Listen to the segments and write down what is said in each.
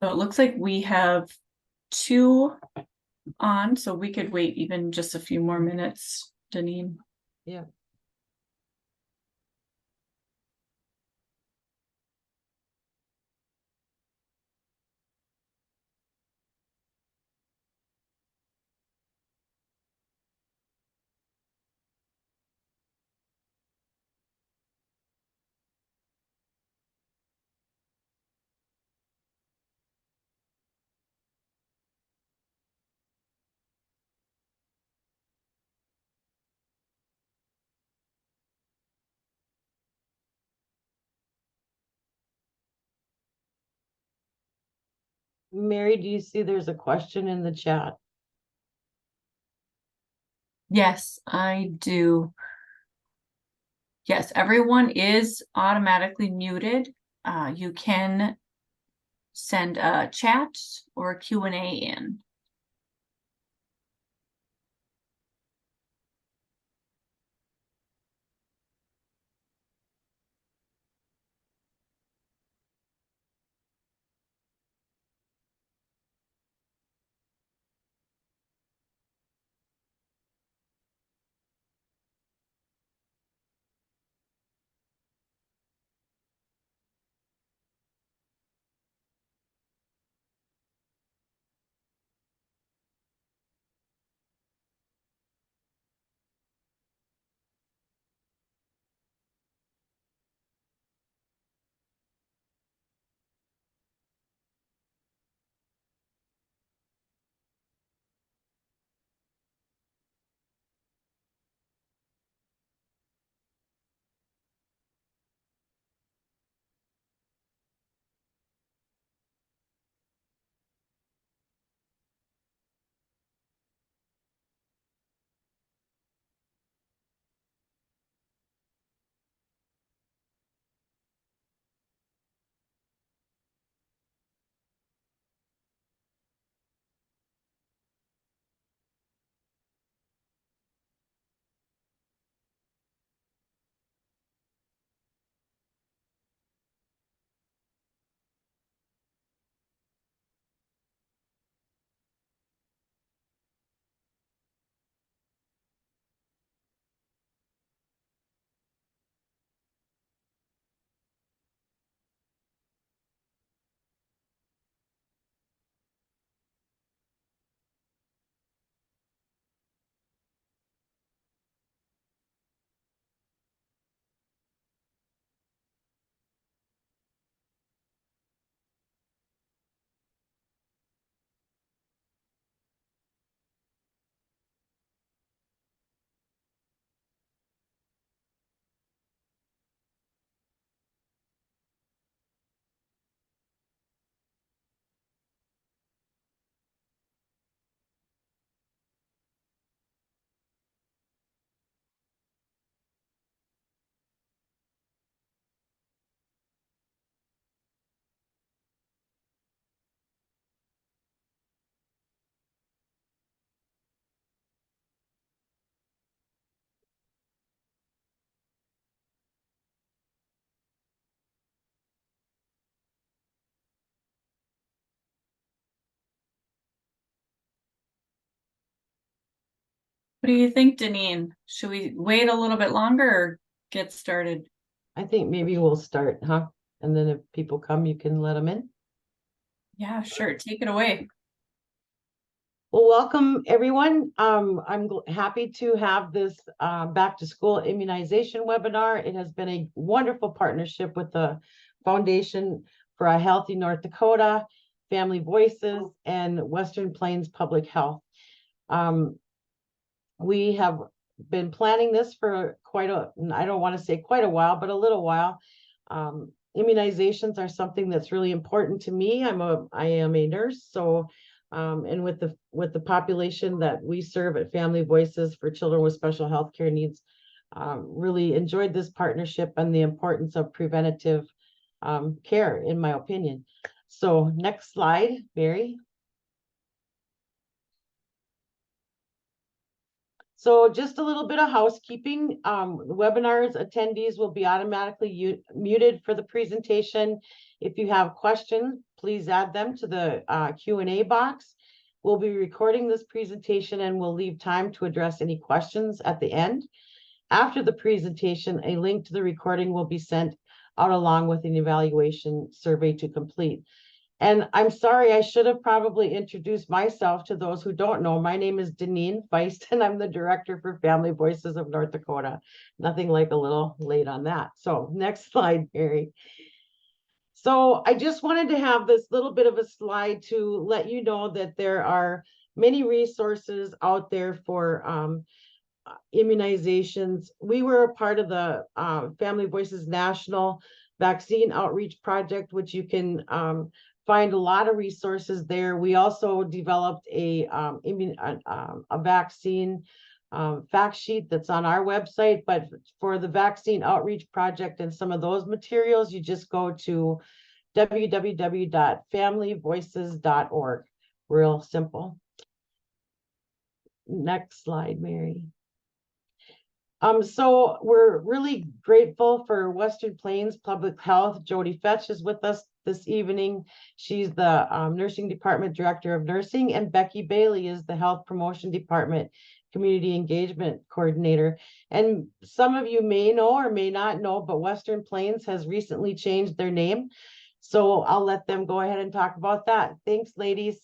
So it looks like we have two on, so we could wait even just a few more minutes, Janine. Yeah. Mary, do you see there's a question in the chat? Yes, I do. Yes, everyone is automatically muted. You can send a chat or a Q&A in. What do you think, Janine? Should we wait a little bit longer or get started? I think maybe we'll start, huh? And then if people come, you can let them in. Yeah, sure. Take it away. Well, welcome everyone. I'm happy to have this back to school immunization webinar. It has been a wonderful partnership with the Foundation for a Healthy North Dakota, Family Voices, and Western Plains Public Health. We have been planning this for I don't want to say quite a while, but a little while. Immunizations are something that's really important to me. I am a nurse, so and with the population that we serve at Family Voices for children with special health care needs, really enjoyed this partnership and the importance of preventative care, in my opinion. So next slide, Mary. So just a little bit of housekeeping. Webinars attendees will be automatically muted for the presentation. If you have questions, please add them to the Q&A box. We'll be recording this presentation and we'll leave time to address any questions at the end. After the presentation, a link to the recording will be sent out along with an evaluation survey to complete. And I'm sorry, I should have probably introduced myself to those who don't know. My name is Deneen Feist, and I'm the Director for Family Voices of North Dakota. Nothing like a little late on that. So next slide, Mary. So I just wanted to have this little bit of a slide to let you know that there are many resources out there for immunizations. We were a part of the Family Voices National Vaccine Outreach Project, which you can find a lot of resources there. We also developed a vaccine fact sheet that's on our website, but for the Vaccine Outreach Project and some of those materials, you just go to www.familyvoices.org. Real simple. Next slide, Mary. So we're really grateful for Western Plains Public Health. Jody Fetch is with us this evening. She's the Nursing Department Director of Nursing, and Becky Bailey is the Health Promotion Department Community Engagement Coordinator. And some of you may know or may not know, but Western Plains has recently changed their name. So I'll let them go ahead and talk about that. Thanks, ladies.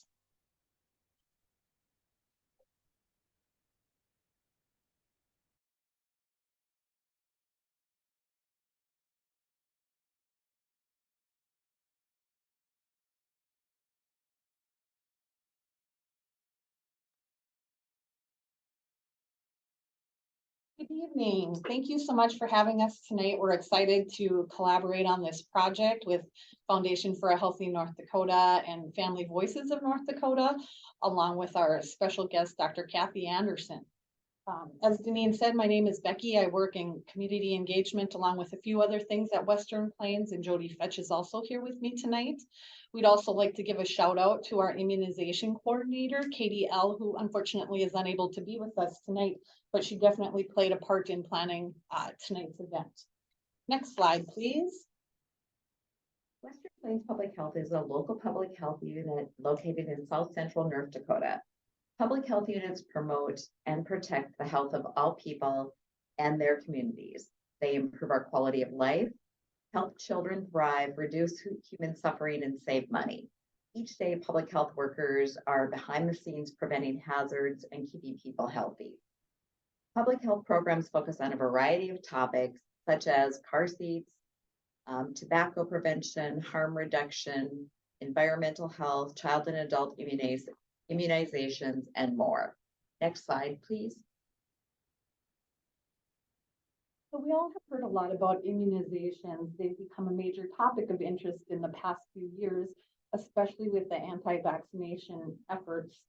Good evening. Thank you so much for having us tonight. We're excited to collaborate on this project with Foundation for a Healthy North Dakota and Family Voices of North Dakota, along with our special guest, Dr. Kathy Anderson. As Deneen said, my name is Becky. I work in community engagement along with a few other things at Western Plains, and Jody Fetch is also here with me tonight. We'd also like to give a shout out to our immunization coordinator, Katie L., who unfortunately is unable to be with us tonight, but she definitely played a part in planning tonight's event. Next slide, please. Western Plains Public Health is a local public health unit located in South Central North Dakota. Public health units promote and protect the health of all people and their communities. They improve our quality of life, help children thrive, reduce human suffering, and save money. Each day, public health workers are behind the scenes preventing hazards and keeping people healthy. Public health programs focus on a variety of topics, such as car seats, tobacco prevention, harm reduction, environmental health, child and adult immunizations, and more. Next slide, please. So we all have heard a lot about immunizations. They've become a major topic of interest in the past few years, especially with the anti-vaccination efforts.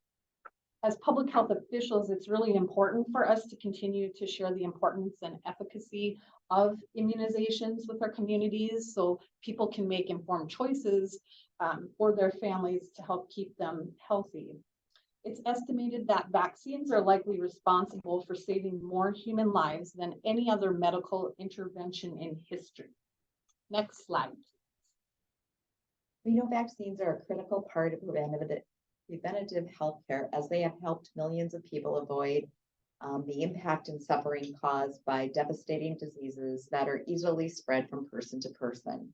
As public health officials, it's really important for us to continue to share the importance and efficacy of immunizations with our communities so people can make informed choices for their families to help keep them healthy. It's estimated that vaccines are likely responsible for saving more human lives than any other medical intervention in history. Next slide. We know vaccines are a critical part of preventative health care, as they have helped millions of people avoid the impact and suffering caused by devastating diseases that are easily spread from person to person.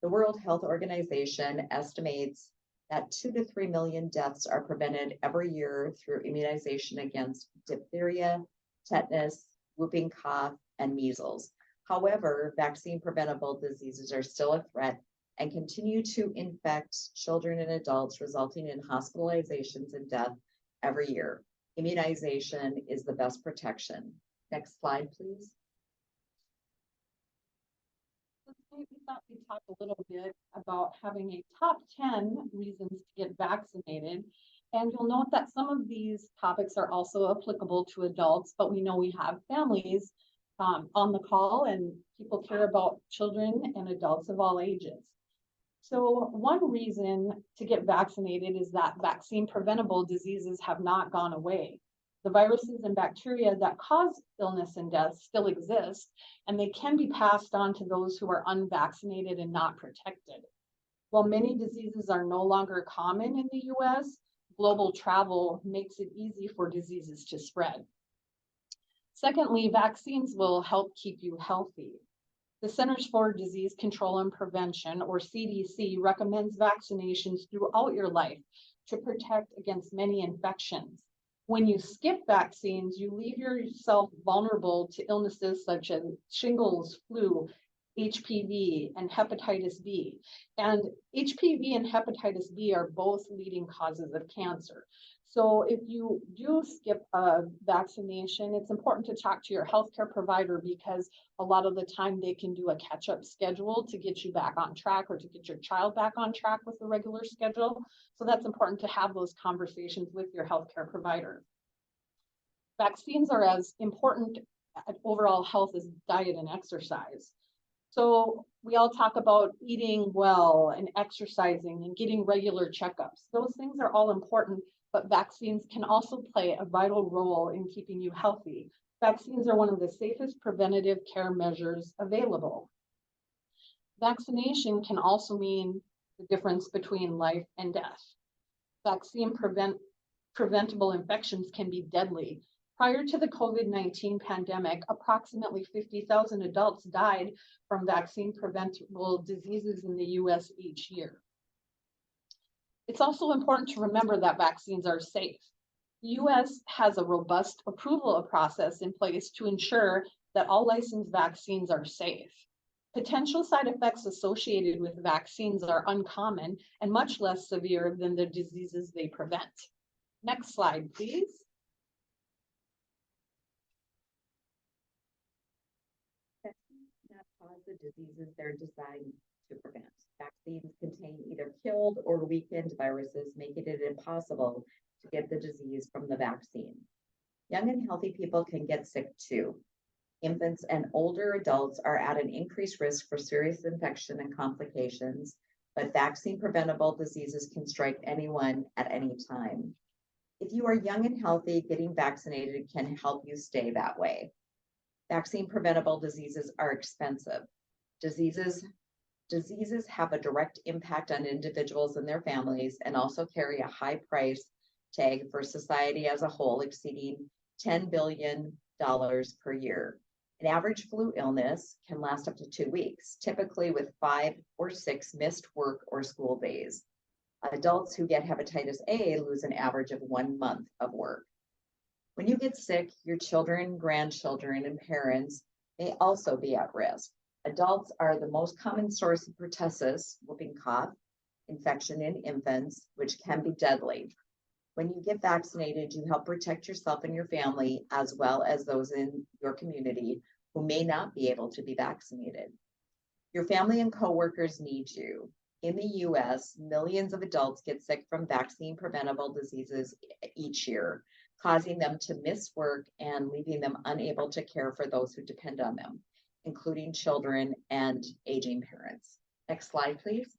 The World Health Organization estimates that 2 to 3 million deaths are prevented every year through immunization against diphtheria, tetanus, whooping cough, and measles. However, vaccine preventable diseases are still a threat and continue to infect children and adults, resulting in hospitalizations and death every year. Immunization is the best protection. Next slide, please. We thought we'd talk a little bit about having a top 10 reasons to get vaccinated. And you'll note that some of these topics are also applicable to adults, but we know we have families on the call, and people care about children and adults of all ages. So one reason to get vaccinated is that vaccine preventable diseases have not gone away. The viruses and bacteria that cause illness and death still exist, and they can be passed on to those who are unvaccinated and not protected. While many diseases are no longer common in the US, global travel makes it easy for diseases to spread. Secondly, vaccines will help keep you healthy. The Centers for Disease Control and Prevention, or CDC, recommends vaccinations throughout your life to protect against many infections. When you skip vaccines, you leave yourself vulnerable to illnesses such as shingles, flu, HPV, and hepatitis B. And HPV and hepatitis B are both leading causes of cancer. So if you do skip a vaccination, it's important to talk to your healthcare provider, because a lot of the time they can do a catch-up schedule to get you back on track, or to get your child back on track with the regular schedule. So that's important to have those conversations with your healthcare provider. Vaccines are as important at overall health as diet and exercise. So we all talk about eating well and exercising and getting regular checkups. Those things are all important, but vaccines can also play a vital role in keeping you healthy. Vaccines are one of the safest preventative care measures available. Vaccination can also mean the difference between life and death. Preventable infections can be deadly. Prior to the COVID-19 pandemic, approximately 50,000 adults died from vaccine preventable diseases in the US each year. It's also important to remember that vaccines are safe. The US has a robust approval process in place to ensure that all licensed vaccines are safe. Potential side effects associated with vaccines are uncommon and much less severe than the diseases they prevent. Next slide, please. Vaccines cannot cause the diseases they're designed to prevent. Vaccines contain either killed or weakened viruses, making it impossible to get the disease from the vaccine. Young and healthy people can get sick too. Infants and older adults are at an increased risk for serious infection and complications, but vaccine preventable diseases can strike anyone at any time. If you are young and healthy, getting vaccinated can help you stay that way. Vaccine preventable diseases are expensive. Diseases have a direct impact on individuals and their families, and also carry a high price tag for society as a whole, exceeding $10 billion per year. An average flu illness can last up to 2 weeks, typically with 5 or 6 missed work or school days. Adults who get hepatitis A lose an average of 1 month of work. When you get sick, your children, grandchildren, and parents may also be at risk. Adults are the most common source of pertussis, whooping cough, infection in infants, which can be deadly. When you get vaccinated, you help protect yourself and your family, as well as those in your community who may not be able to be vaccinated. Your family and coworkers need you. In the US, millions of adults get sick from vaccine preventable diseases each year, causing them to miss work and leaving them unable to care for those who depend on them, including children and aging parents. Next slide, please.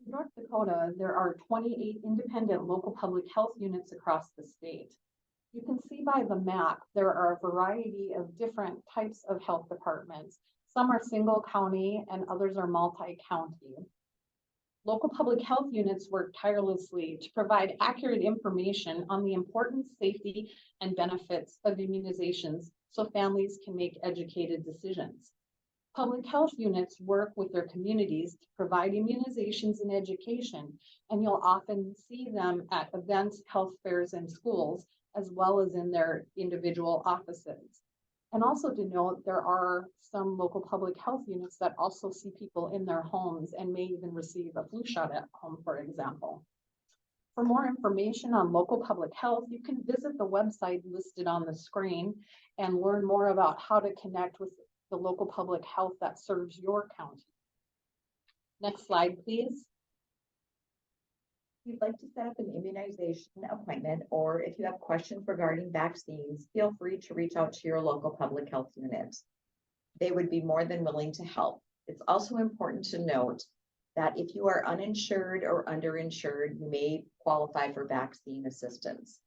In North Dakota, there are 28 independent local public health units across the state. You can see by the map, there are a variety of different types of health departments. Some are single county and others are multi-county. Local public health units work tirelessly to provide accurate information on the important safety and benefits of immunizations so families can make educated decisions. Public health units work with their communities to provide immunizations and education, and you'll often see them at events, health fairs, and schools, as well as in their individual offices. And also to note, there are some local public health units that also see people in their homes and may even receive a flu shot at home, for example. For more information on local public health, you can visit the website listed on the screen and learn more about how to connect with the local public health that serves your county. Next slide, please. If you'd like to set up an immunization appointment, or if you have questions regarding vaccines, feel free to reach out to your local public health unit. They would be more than willing to help. It's also important to note that if you are uninsured or underinsured, you may qualify for vaccine assistance.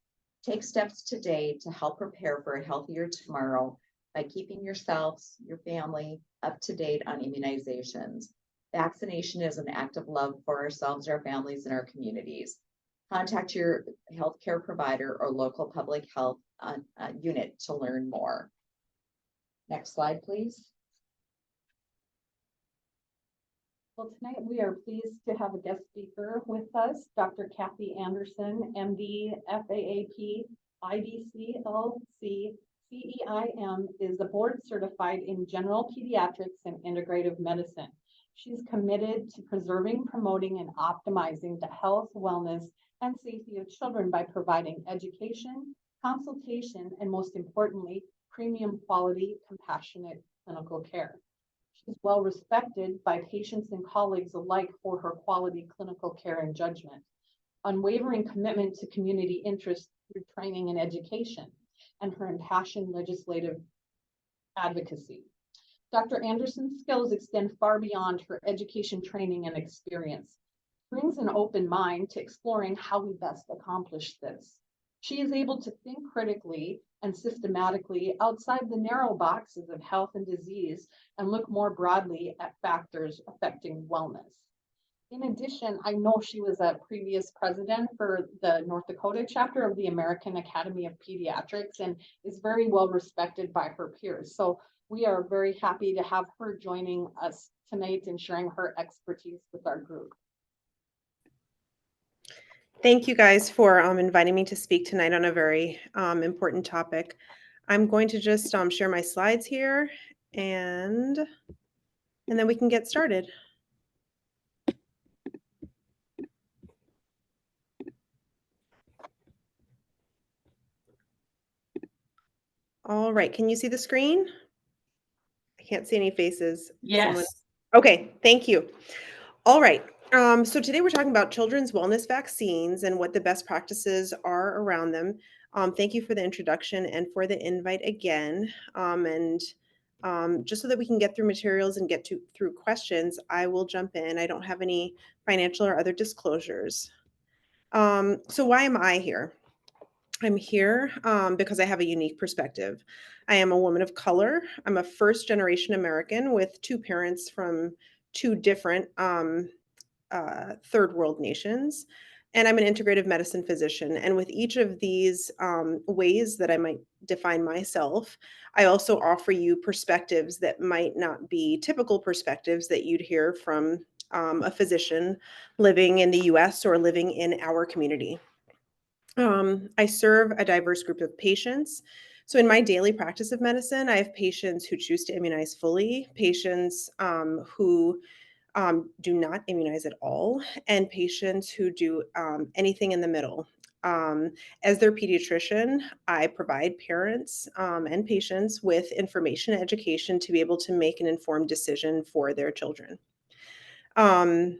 Take steps today to help prepare for a healthier tomorrow by keeping yourselves, your family up to date on immunizations. Vaccination is an act of love for ourselves, our families, and our communities. Contact your healthcare provider or local public health unit to learn more. Next slide, please. Well, tonight we are pleased to have a guest speaker with us, Dr. Kathy Anderson, MD, FAAP, IBCLC, CEIM, is a board certified in general pediatrics and integrative medicine. She's committed to preserving, promoting, and optimizing the health, wellness, and safety of children by providing education, consultation, and most importantly, premium quality, compassionate clinical care. She's well respected by patients and colleagues alike for her quality clinical care and judgment, unwavering commitment to community interest through training and education, and her impassioned legislative advocacy. Dr. Anderson's skills extend far beyond her education, training, and experience. She brings an open mind to exploring how we best accomplish this. She is able to think critically and systematically outside the narrow boxes of health and disease and look more broadly at factors affecting wellness. In addition, I know she was a previous president for the North Dakota chapter of the American Academy of Pediatrics and is very well respected by her peers. So we are very happy to have her joining us tonight and sharing her expertise with our group. Thank you guys for inviting me to speak tonight on a very important topic. I'm going to just share my slides here and then we can get started. All right, can you see the screen? I can't see any faces. Yes. Okay, thank you. All right. So today we're talking about children's wellness vaccines and what the best practices are around them. Thank you for the introduction and for the invite again. Just so that we can get through materials and get through questions, I will jump in. I don't have any financial or other disclosures. So why am I here? I'm here because I have a unique perspective. I am a woman of color. I'm a first generation American with two parents from two different third world nations. And I'm an integrative medicine physician. And with each of these ways that I might define myself, I also offer you perspectives that might not be typical perspectives that you'd hear from a physician living in the US or living in our community. I serve a diverse group of patients. So in my daily practice of medicine, I have patients who choose to immunize fully, patients who do not immunize at all, and patients who do anything in the middle. As their pediatrician, I provide parents and patients with information and education to be able to make an informed decision for their children. I'm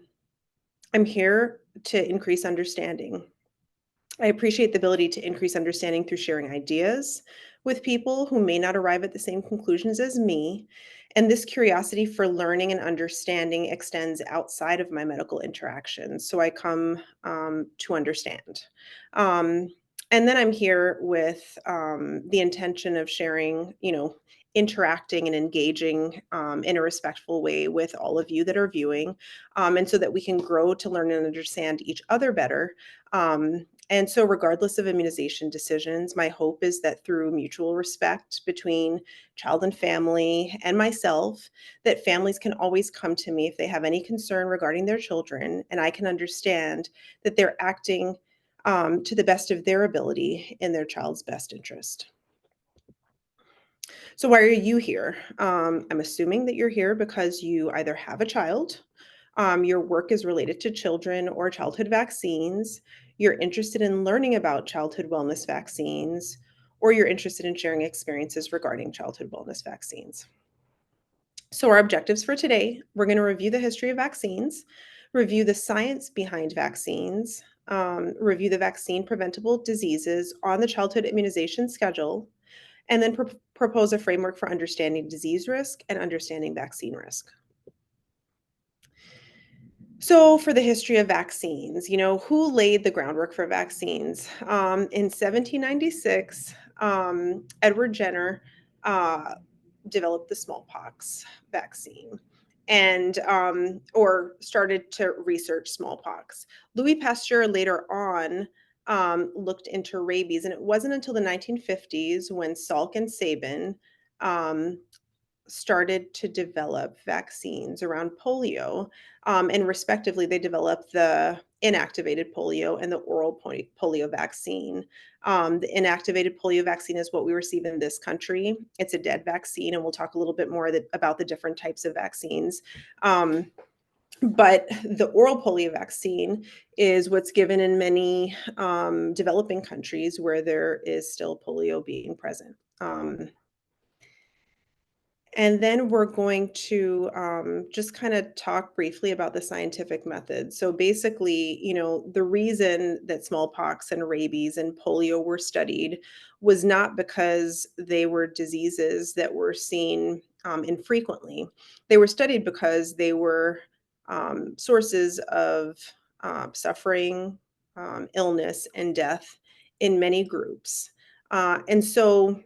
here to increase understanding. I appreciate the ability to increase understanding through sharing ideas with people who may not arrive at the same conclusions as me. And this curiosity for learning and understanding extends outside of my medical interactions. So I come to understand. And then I'm here with the intention of sharing, interacting and engaging in a respectful way with all of you that are viewing, and so that we can grow to learn and understand each other better. And so regardless of immunization decisions, my hope is that through mutual respect between child and family and myself, that families can always come to me if they have any concern regarding their children, and I can understand that they're acting to the best of their ability in their child's best interest. So why are you here? I'm assuming that you're here because you either have a child, your work is related to children or childhood vaccines, you're interested in learning about childhood wellness vaccines, or you're interested in sharing experiences regarding childhood wellness vaccines. So our objectives for today, we're going to review the history of vaccines, review the science behind vaccines, review the vaccine preventable diseases on the childhood immunization schedule, and then propose a framework for understanding disease risk and understanding vaccine risk. So for the history of vaccines, who laid the groundwork for vaccines? In 1796, Edward Jenner developed the smallpox vaccine and or started to research smallpox. Louis Pasteur later on looked into rabies, and it wasn't until the 1950s when Salk and Sabin started to develop vaccines around polio, and respectively, they developed the inactivated polio and the oral polio vaccine. The inactivated polio vaccine is what we receive in this country. It's a dead vaccine, and we'll talk a little bit more about the different types of vaccines. But the oral polio vaccine is what's given in many developing countries where there is still polio being present. And then we're going to just kind of talk briefly about the scientific method. So basically, the reason that smallpox and rabies and polio were studied was not because they were diseases that were seen infrequently. They were studied because they were sources of suffering, illness, and death in many groups. And so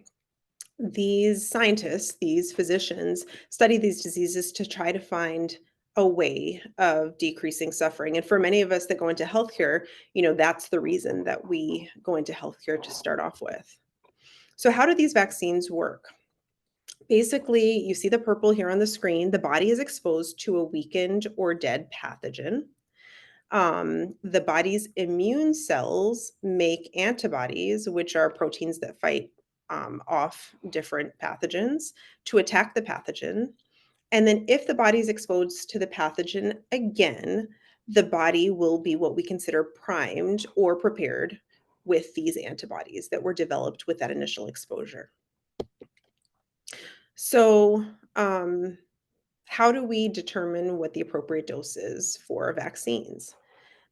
these scientists, these physicians, study these diseases to try to find a way of decreasing suffering. And for many of us that go into healthcare, that's the reason that we go into healthcare to start off with. So how do these vaccines work? Basically, you see the purple here on the screen. The body is exposed to a weakened or dead pathogen. The body's immune cells make antibodies, which are proteins that fight off different pathogens to attack the pathogen. And then if the body is exposed to the pathogen again, the body will be what we consider primed or prepared with these antibodies that were developed with that initial exposure. So, how do we determine what the appropriate dose is for vaccines?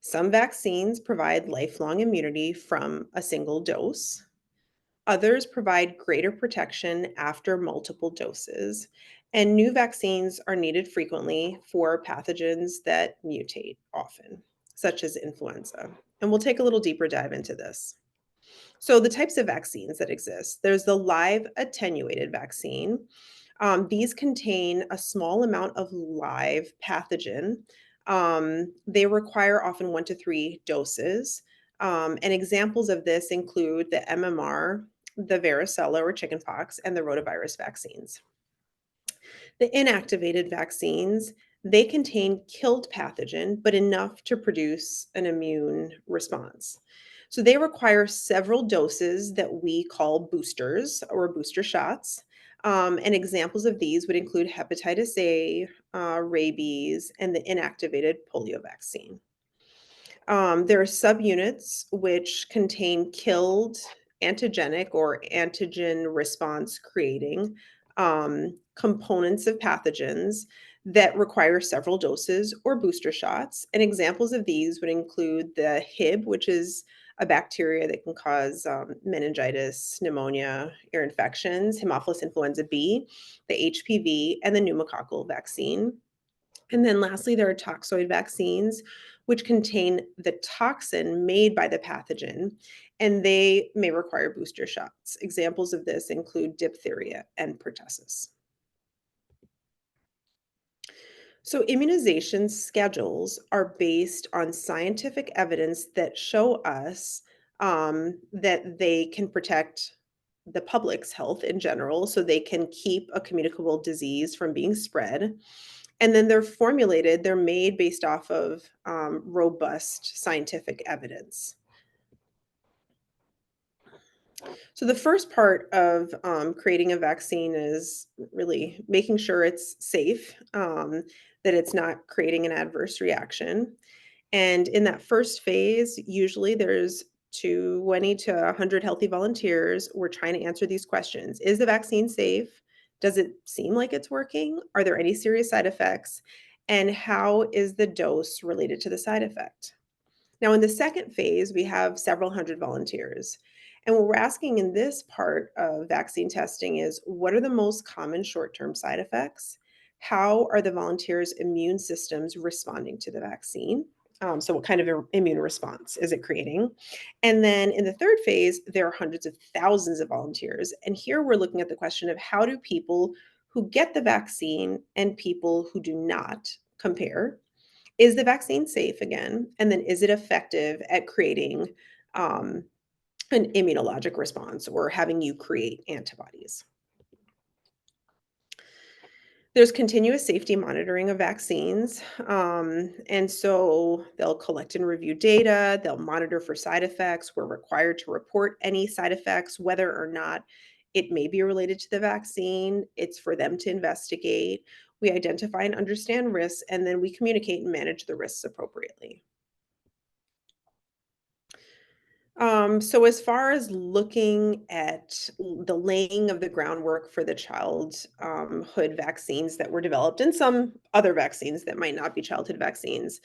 Some vaccines provide lifelong immunity from a single dose. Others provide greater protection after multiple doses. And new vaccines are needed frequently for pathogens that mutate often, such as influenza. And we'll take a little deeper dive into this. So the types of vaccines that exist, there's the live attenuated vaccine. These contain a small amount of live pathogen. They require often 1 to 3 doses. And examples of this include the MMR, the varicella or chickenpox, and the rotavirus vaccines. The inactivated vaccines, they contain killed pathogen, but enough to produce an immune response. So they require several doses that we call boosters or booster shots. And examples of these would include hepatitis A, rabies, and the inactivated polio vaccine. There are subunits which contain killed antigenic or antigen response creating components of pathogens that require several doses or booster shots. And examples of these would include the Hib, which is a bacteria that can cause meningitis, pneumonia, ear infections, Haemophilus influenza B, the HPV, and the pneumococcal vaccine. And then lastly, there are toxoid vaccines, which contain the toxin made by the pathogen, and they may require booster shots. Examples of this include diphtheria and pertussis. So immunization schedules are based on scientific evidence that show us that they can protect the public's health in general, so they can keep a communicable disease from being spread. And then they're made based off of robust scientific evidence. So the first part of creating a vaccine is really making sure it's safe, that it's not creating an adverse reaction. And in that first phase, usually there's 20 to 100 healthy volunteers. We're trying to answer these questions. Is the vaccine safe? Does it seem like it's working? Are there any serious side effects? And how is the dose related to the side effect? Now, in the second phase, we have several hundred volunteers. And what we're asking in this part of vaccine testing is, what are the most common short-term side effects? How are the volunteers' immune systems responding to the vaccine? So what kind of immune response is it creating? And then in the third phase, there are hundreds of thousands of volunteers. And here we're looking at the question of, how do people who get the vaccine and people who do not. Compare. Is the vaccine safe again? And then is it effective at creating an immunologic response or having you create antibodies? There's continuous safety monitoring of vaccines. And so they'll collect and review data, they'll monitor for side effects. We're required to report any side effects, whether or not it may be related to the vaccine. It's for them to investigate. We identify and understand risks, and then we communicate and manage the risks appropriately. So as far as looking at the laying of the groundwork for the childhood vaccines that were developed and some other vaccines that might not be childhood vaccines,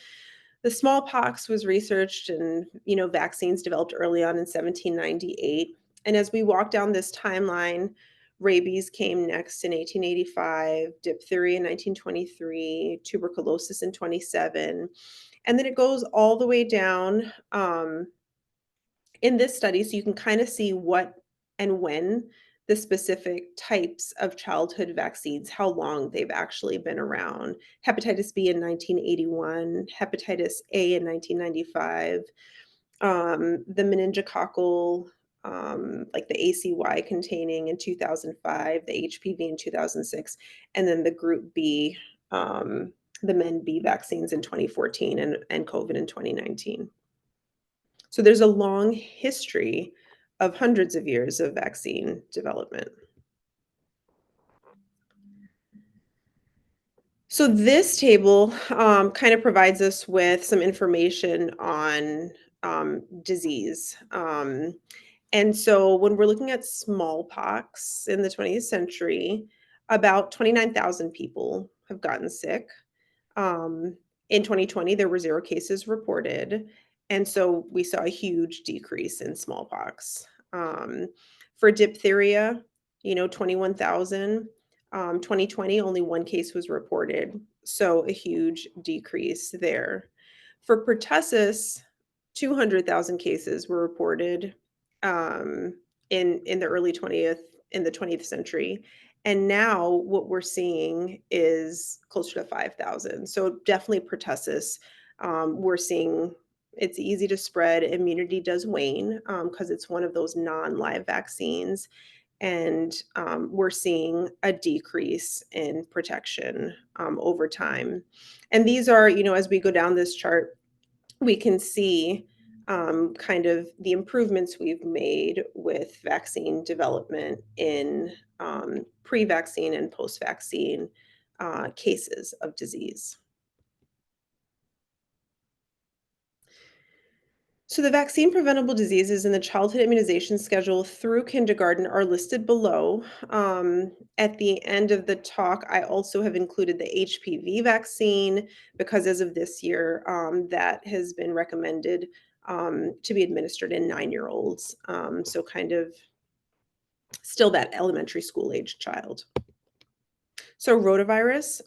the smallpox was researched and, vaccines developed early on in 1798. And as we walk down this timeline, rabies came next in 1885, diphtheria in 1923, tuberculosis in 27, and then it goes all the way down. In this study, so you can kind of see what and when the specific types of childhood vaccines, how long they've actually been around. Hepatitis B in 1981, hepatitis A in 1995, the meningococcal, like the ACY containing in 2005, the HPV in 2006, and then the group B, the Men B vaccines in 2014 and COVID in 2019. So there's a long history of hundreds of years of vaccine development. So this table kind of provides us with some information on disease. And so when we're looking at smallpox in the 20th century, about 29,000 people have gotten sick. In 2020, there were 0 cases reported. And so we saw a huge decrease in smallpox. For diphtheria, 21,000. 2020, only 1 case was reported. So a huge decrease there. For pertussis, 200,000 cases were reported in the early 20th century. And now what we're seeing is closer to 5,000. So definitely pertussis. We're seeing it's easy to spread. Immunity does wane because it's one of those non-live vaccines. And we're seeing a decrease in protection over time. And these are, as we go down this chart, we can see kind of the improvements we've made with vaccine development in pre-vaccine and post-vaccine cases of disease. So the vaccine preventable diseases in the childhood immunization schedule through kindergarten are listed below. At the end of the talk, I also have included the HPV vaccine because as of this year, that has been recommended to be administered in 9-year-olds. So kind of still that elementary school age child. So rotavirus,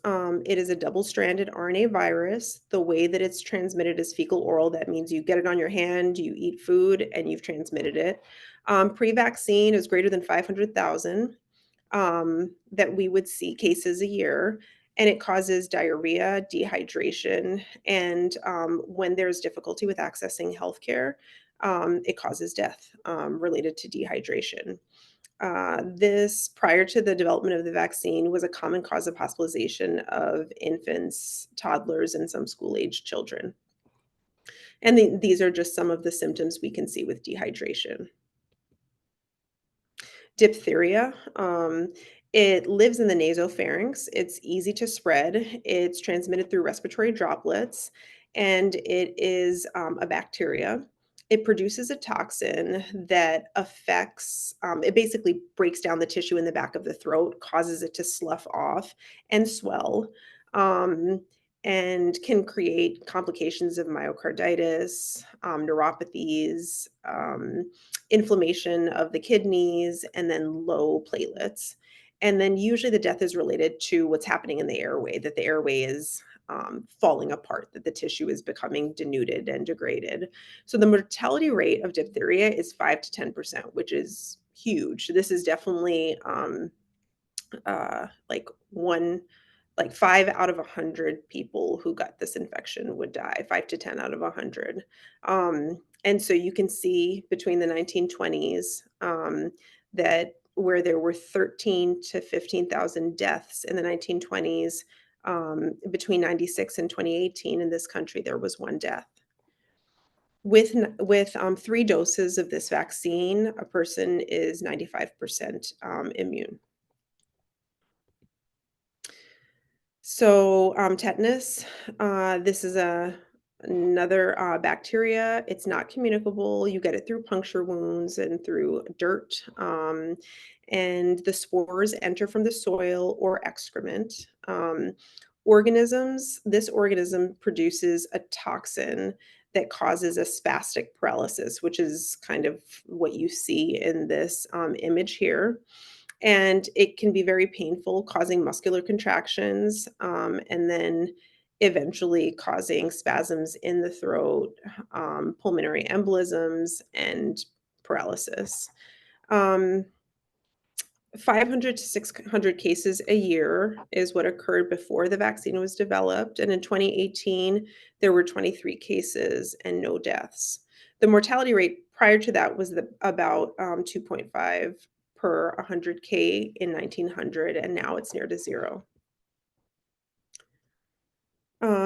it is a double-stranded RNA virus. The way that it's transmitted is fecal oral. That means you get it on your hand, you eat food, and you've transmitted it. Pre-vaccine is greater than 500,000 that we would see cases a year. And it causes diarrhea, dehydration, and when there's difficulty with accessing healthcare, it causes death related to dehydration. This, prior to the development of the vaccine, was a common cause of hospitalization of infants, toddlers, and some school-aged children. And these are just some of the symptoms we can see with dehydration. Diphtheria, it lives in the nasopharynx. It's easy to spread. It's transmitted through respiratory droplets, and it is a bacteria. It produces a toxin that affects, it basically breaks down the tissue in the back of the throat, causes it to slough off and swell, and can create complications of myocarditis, neuropathies, inflammation of the kidneys, and then low platelets. And then usually the death is related to what's happening in the airway, that the airway is falling apart, that the tissue is becoming denuded and degraded. So the mortality rate of diphtheria is 5 to 10%, which is huge. This is definitely like one, like 5 out of 100 people who got this infection would die, 5 to 10 out of 100. And so you can see between the 1920s that where there were 13 to 15,000 deaths in the 1920s, between 96 and 2018 in this country, there was one death. With 3 doses of this vaccine, a person is 95% immune. So, tetanus, this is another bacteria. It's not communicable. You get it through puncture wounds and through dirt. And the spores enter from the soil or excrement. This organism produces a toxin that causes a spastic paralysis, which is kind of what you see in this image here. And it can be very painful, causing muscular contractions, and then eventually causing spasms in the throat, pulmonary embolisms, and paralysis. Um, 500 to 600 cases a year is what occurred before the vaccine was developed. And in 2018, there were 23 cases and no deaths. The mortality rate prior to that was about 2.5 per 100K in 1900, and now it's near to zero.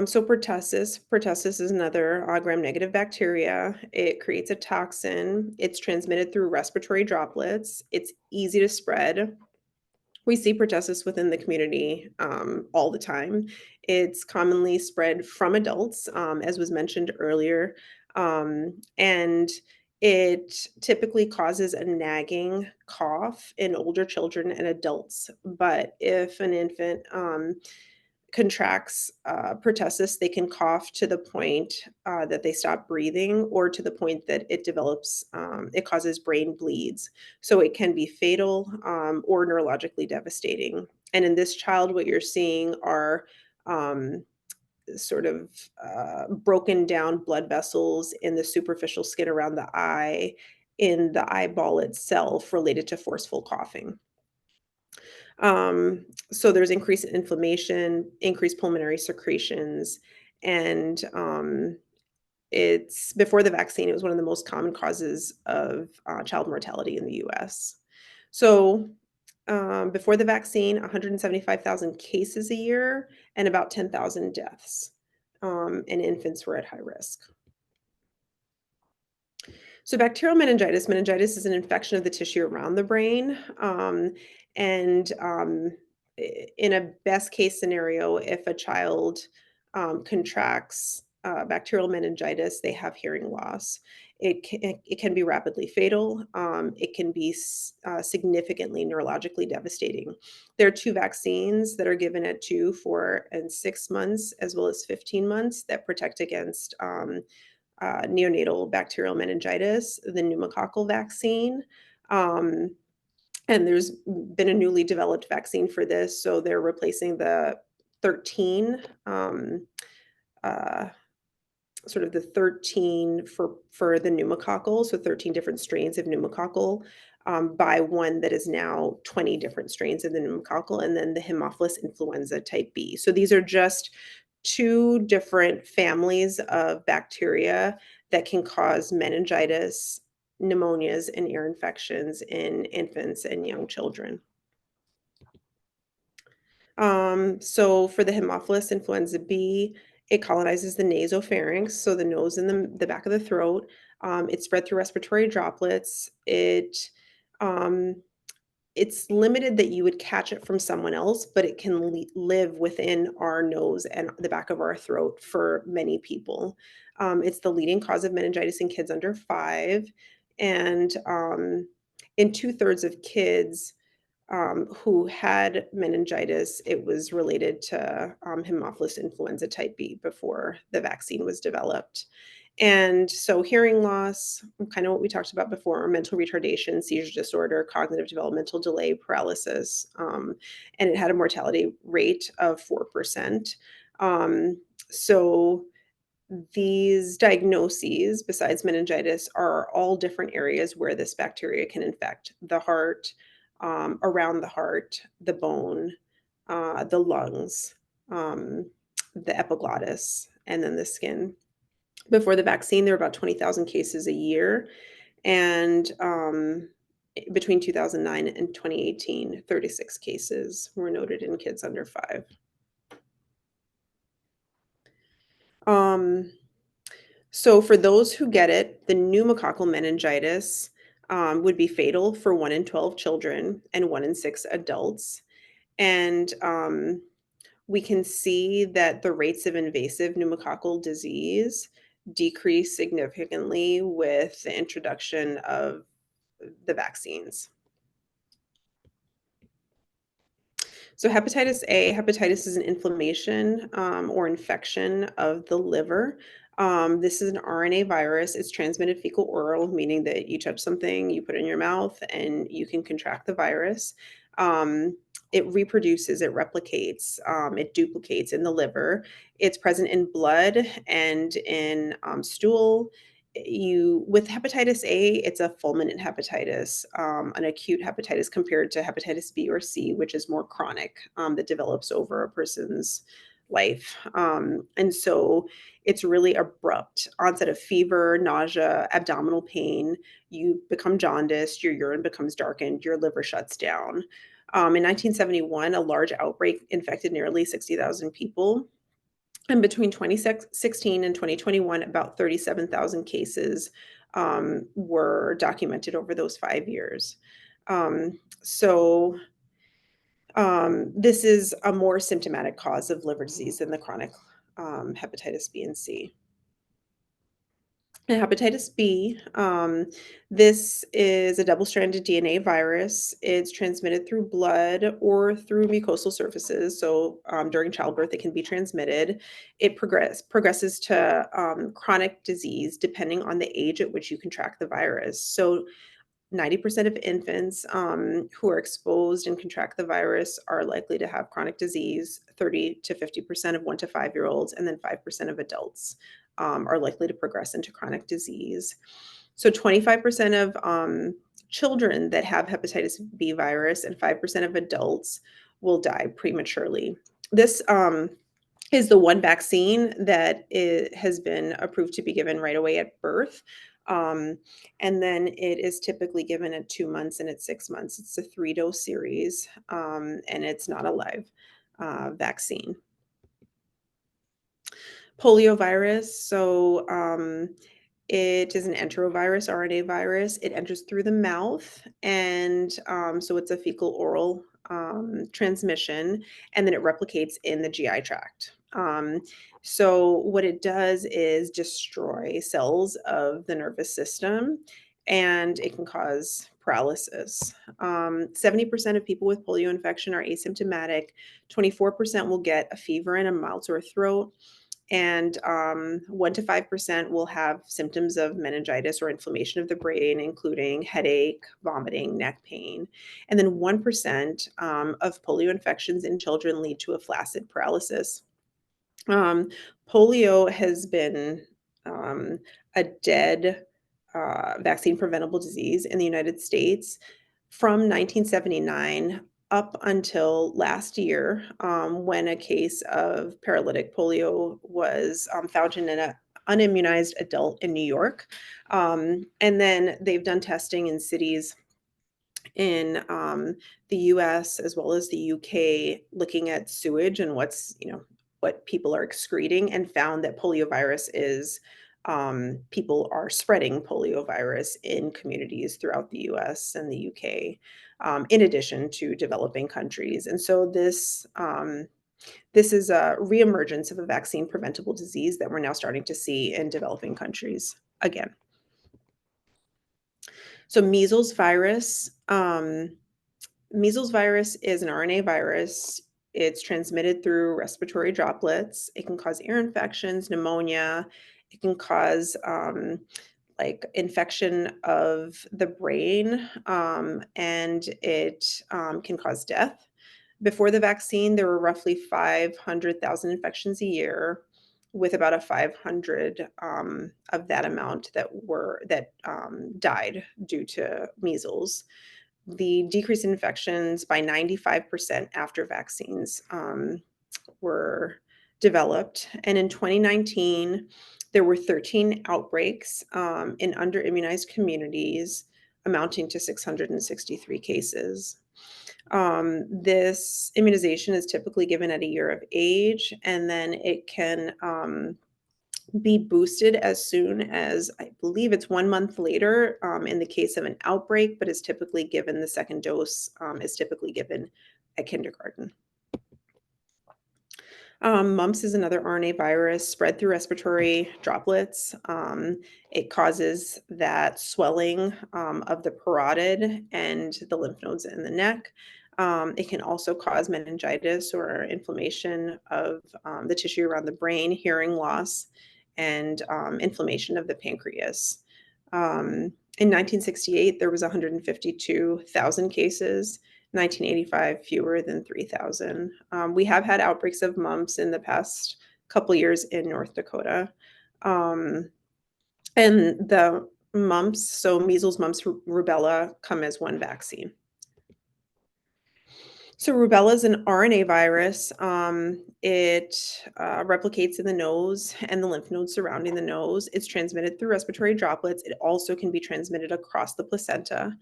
So pertussis is another gram-negative bacteria. It creates a toxin. It's transmitted through respiratory droplets. It's easy to spread. We see pertussis within the community all the time. It's commonly spread from adults, as was mentioned earlier, and it typically causes a nagging cough in older children and adults. But if an infant contracts pertussis, they can cough to the point that they stop breathing, or to the point that it develops, it causes brain bleeds. So it can be fatal or neurologically devastating. And in this child, what you're seeing are sort of broken down blood vessels in the superficial skin around the eye, in the eyeball itself, related to forceful coughing. So there's increased inflammation, increased pulmonary secretions, and it's before the vaccine, it was one of the most common causes of child mortality in the US. So before the vaccine, 175,000 cases a year and about 10,000 deaths, and infants were at high risk. So bacterial meningitis is an infection of the tissue around the brain. And in a best case scenario, if a child contracts bacterial meningitis, they have hearing loss. It can be rapidly fatal. It can be significantly neurologically devastating. There are 2 vaccines that are given at 2, 4, and 6 months, as well as 15 months, that protect against neonatal bacterial meningitis, the pneumococcal vaccine. And there's been a newly developed vaccine for this. So they're replacing the 13, sort of the 13 for the pneumococcal, so 13 different strains of pneumococcal, by one that is now 20 different strains of the pneumococcal, and then the Haemophilus influenza type B. So these are just 2 different families of bacteria that can cause meningitis, pneumonias, and ear infections in infants and young children. So for the Haemophilus influenza B, it colonizes the nasopharynx, so the nose and the back of the throat. It's spread through respiratory droplets. It's limited that you would catch it from someone else, but it can live within our nose and the back of our throat for many people. It's the leading cause of meningitis in kids under 5, and in 2/3 of kids who had meningitis, it was related to Haemophilus influenza type B before the vaccine was developed. And so hearing loss, kind of what we talked about before, mental retardation, seizure disorder, cognitive developmental delay, paralysis, and it had a mortality rate of 4%. So these diagnoses, besides meningitis, are all different areas where this bacteria can infect the heart, around the heart, the bone, the lungs, the epiglottis, and then the skin. Before the vaccine, there were about 20,000 cases a year. And between 2009 and 2018, 36 cases were noted in kids under 5. So for those who get it, the pneumococcal meningitis would be fatal for 1 in 12 children and 1 in 6 adults. And we can see that the rates of invasive pneumococcal disease decrease significantly with the introduction of the vaccines. So hepatitis A, hepatitis is an inflammation or infection of the liver. This is an RNA virus. It's transmitted fecal oral, meaning that you touch something, you put it in your mouth, and you can contract the virus. It reproduces, it replicates, it duplicates in the liver. It's present in blood and in stool. With hepatitis A, it's a fulminant hepatitis, an acute hepatitis compared to hepatitis B or C, which is more chronic, that develops over a person's life. And so it's really abrupt onset of fever, nausea, abdominal pain. You become jaundiced, your urine becomes darkened, your liver shuts down. In 1971, a large outbreak infected nearly 60,000 people. And between 2016 and 2021, about 37,000 cases were documented over those 5 years. This is a more symptomatic cause of liver disease than the chronic hepatitis B and C. And hepatitis B, this is a double-stranded DNA virus. It's transmitted through blood or through mucosal surfaces. So during childbirth, it can be transmitted. It progresses to chronic disease depending on the age at which you contract the virus. So 90% of infants who are exposed and contract the virus are likely to have chronic disease, 30 to 50% of 1 to 5-year-olds, and then 5% of adults are likely to progress into chronic disease. So 25% of children that have hepatitis B virus and 5% of adults will die prematurely. This is the one vaccine that has been approved to be given right away at birth. And then it is typically given at 2 months and at 6 months. It's a 3-dose series, and it's not a live vaccine. Poliovirus, so it is an enterovirus, RNA virus. It enters through the mouth, and so it's a fecal oral transmission, and then it replicates in the GI tract. So what it does is destroy cells of the nervous system, and it can cause paralysis. 70% of people with polio infection are asymptomatic. 24% will get a fever and a mild sore throat. And 1 to 5% will have symptoms of meningitis or inflammation of the brain, including headache, vomiting, neck pain. And then 1% of polio infections in children lead to a flaccid paralysis. Polio has been a dead vaccine preventable disease in the United States from 1979 up until last year, when a case of paralytic polio was found in an unimmunized adult in New York. And then they've done testing in cities in the US as well as the UK, looking at sewage and what people are excreting, and found that poliovirus is people are spreading poliovirus in communities throughout the US and the UK, in addition to developing countries. And so this is a reemergence of a vaccine preventable disease that we're now starting to see in developing countries again. So measles virus. Measles virus is an RNA virus. It's transmitted through respiratory droplets. It can cause ear infections, pneumonia. It can cause infection of the brain, and it can cause death. Before the vaccine, there were roughly 500,000 infections a year, with about a 500 of that amount that died due to measles. the decrease in infections by 95% after vaccines were developed. And in 2019, there were 13 outbreaks in under-immunized communities, amounting to 663 cases. This immunization is typically given at a year of age, and then it can be boosted as soon as, I believe it's 1 month later in the case of an outbreak, but is typically given, the second dose is typically given at kindergarten. Mumps is another RNA virus spread through respiratory droplets. It causes that swelling of the parotid and the lymph nodes in the neck. It can also cause meningitis or inflammation of the tissue around the brain, hearing loss, and inflammation of the pancreas. In 1968, there was 152,000 cases. 1985, fewer than 3,000. We have had outbreaks of mumps in the past couple years in North Dakota. And the mumps, so measles, mumps, rubella, come as one vaccine. So rubella is an RNA virus. It replicates in the nose and the lymph nodes surrounding the nose. It's transmitted through respiratory droplets. It also can be transmitted across the placenta.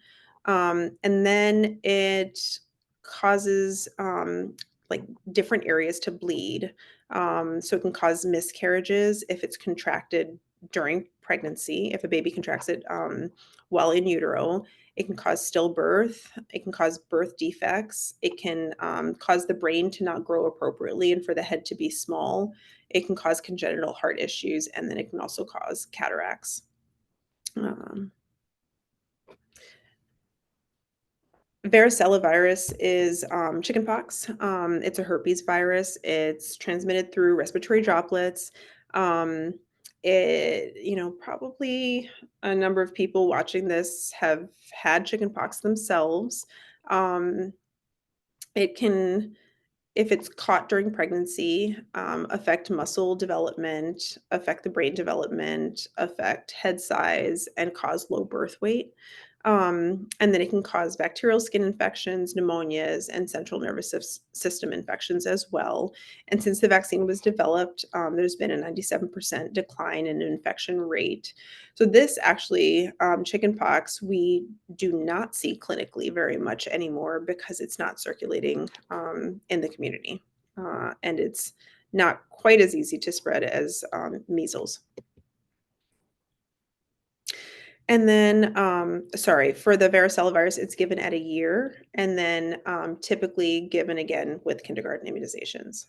And then it causes like different areas to bleed. So it can cause miscarriages if it's contracted during pregnancy, if a baby contracts it while in utero. It can cause stillbirth. It can cause birth defects. It can cause the brain to not grow appropriately and for the head to be small. It can cause congenital heart issues, and then it can also cause cataracts. Varicella virus is chickenpox. It's a herpes virus. It's transmitted through respiratory droplets. Probably a number of people watching this have had chickenpox themselves. It can, if it's caught during pregnancy, affect muscle development, affect the brain development, affect head size, and cause low birth weight. And then it can cause bacterial skin infections, pneumonias, and central nervous system infections as well. And since the vaccine was developed, there's been a 97% decline in infection rate. So this actually, chickenpox, we do not see clinically very much anymore because it's not circulating in the community. And it's not quite as easy to spread as measles. And then, for the varicella virus, it's given at a year and then typically given again with kindergarten immunizations.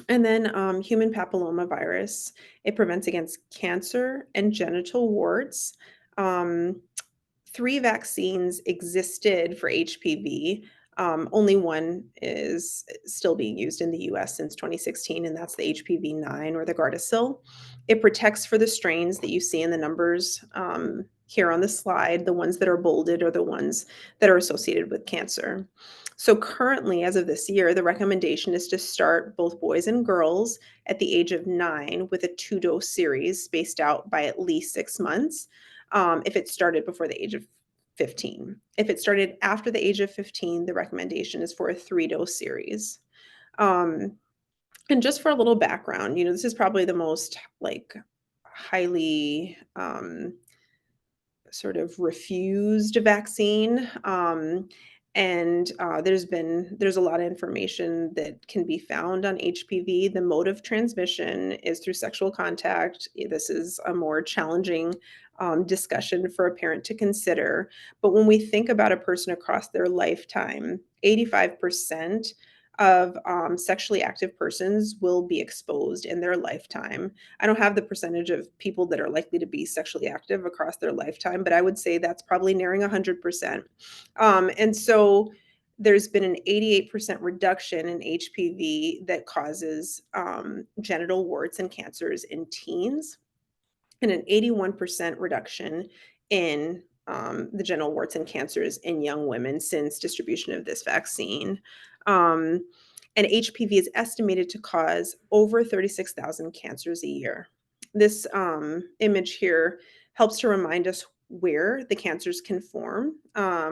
And then human papillomavirus, it prevents against cancer and genital warts. 3 vaccines existed for HPV. Only one is still being used in the US since 2016, and that's the HPV-9 or the Gardasil. It protects for the strains that you see in the numbers here on the slide. The ones that are bolded are the ones that are associated with cancer. So currently, as of this year, the recommendation is to start both boys and girls at the age of 9 with a 2-dose series spaced out by at least 6 months. If it started before the age of 15. If it started after the age of 15, the recommendation is for a 3-dose series. And just for a little background, this is probably the most highly sort of refused vaccine. And there's a lot of information that can be found on HPV. The mode of transmission is through sexual contact. This is a more challenging discussion for a parent to consider. But when we think about a person across their lifetime, 85% of sexually active persons will be exposed in their lifetime. I don't have the percentage of people that are likely to be sexually active across their lifetime, but I would say that's probably nearing 100%. And so there's been an 88% reduction in HPV that causes genital warts and cancers in teens, and an 81% reduction in the genital warts and cancers in young women since distribution of this vaccine. And HPV is estimated to cause over 36,000 cancers a year. This image here helps to remind us where the cancers can form.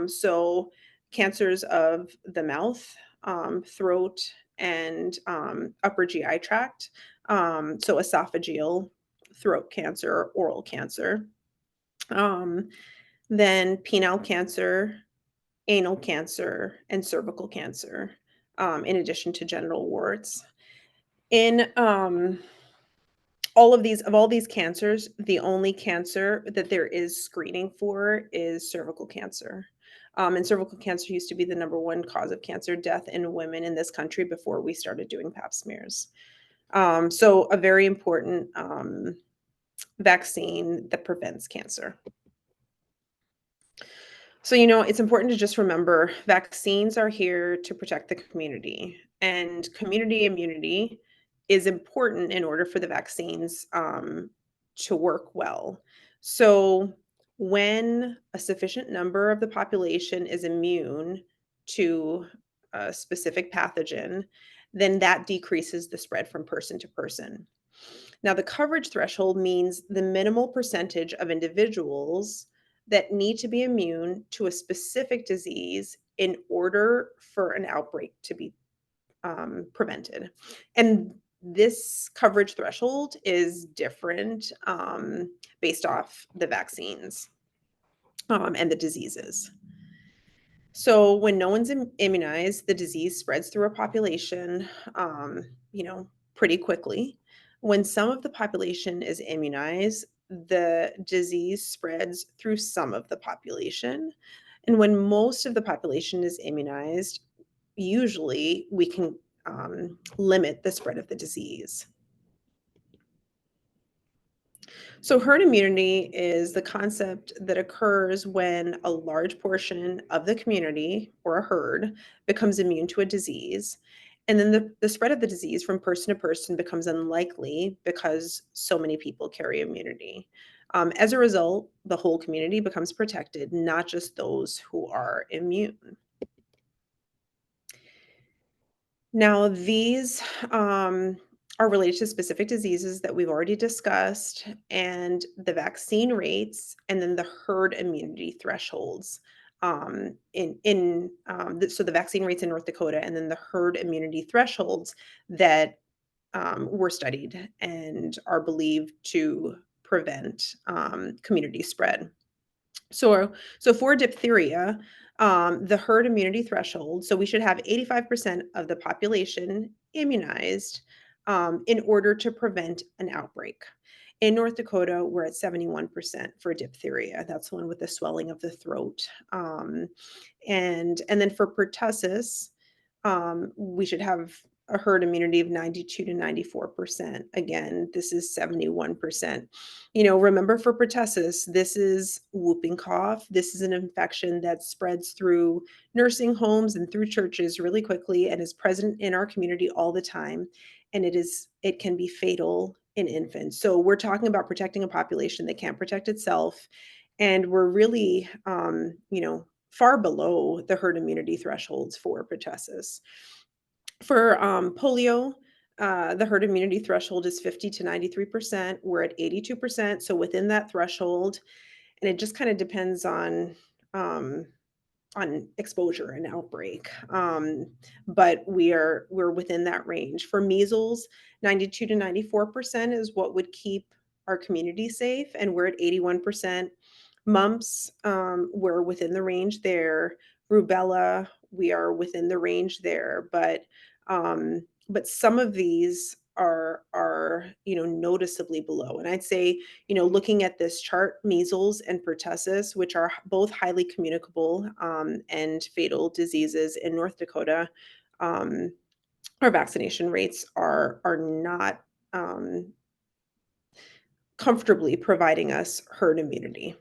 So cancers of the mouth, throat, and upper GI tract. So esophageal, throat cancer, oral cancer. Um, then penile cancer, anal cancer, and cervical cancer, in addition to genital warts. In all these cancers, the only cancer that there is screening for is cervical cancer. And cervical cancer used to be the number one cause of cancer death in women in this country before we started doing pap smears. So a very important vaccine that prevents cancer. So, it's important to just remember vaccines are here to protect the community, and community immunity is important in order for the vaccines to work well. So, when a sufficient number of the population is immune to a specific pathogen, then that decreases the spread from person to person. Now, the coverage threshold means the minimal percentage of individuals that need to be immune to a specific disease in order for an outbreak to be prevented. And this coverage threshold is different based off the vaccines and the diseases. So when no one's immunized, the disease spreads through a population, pretty quickly. When some of the population is immunized, the disease spreads through some of the population. And when most of the population is immunized, usually we can limit the spread of the disease. So, herd immunity is the concept that occurs when a large portion of the community or a herd becomes immune to a disease. And then the spread of the disease from person to person becomes unlikely because so many people carry immunity. As a result, the whole community becomes protected, not just those who are immune. Now, these are related to specific diseases that we've already discussed, and the vaccine rates, and then the herd immunity thresholds. So the vaccine rates in North Dakota, and then the herd immunity thresholds that were studied and are believed to prevent community spread. So for diphtheria, the herd immunity threshold, so we should have 85% of the population immunized in order to prevent an outbreak. In North Dakota, we're at 71% for diphtheria. That's the one with the swelling of the throat. And then for pertussis, we should have a herd immunity of 92 to 94%. Again, this is 71%. Remember for pertussis, this is whooping cough. This is an infection that spreads through nursing homes and through churches really quickly and is present in our community all the time. And it can be fatal in infants. So we're talking about protecting a population that can't protect itself. And we're really, far below the herd immunity thresholds for pertussis. For polio, the herd immunity threshold is 50 to 93%. We're at 82%, so within that threshold, and it just kind of depends on exposure and outbreak. But we're within that range. For measles, 92 to 94% is what would keep our community safe, and we're at 81%. Mumps, we're within the range there. Rubella, we are within the range there, but some of these are noticeably below. And I'd say, looking at this chart, measles and pertussis, which are both highly communicable and fatal diseases in North Dakota, our vaccination rates are not comfortably providing us herd immunity.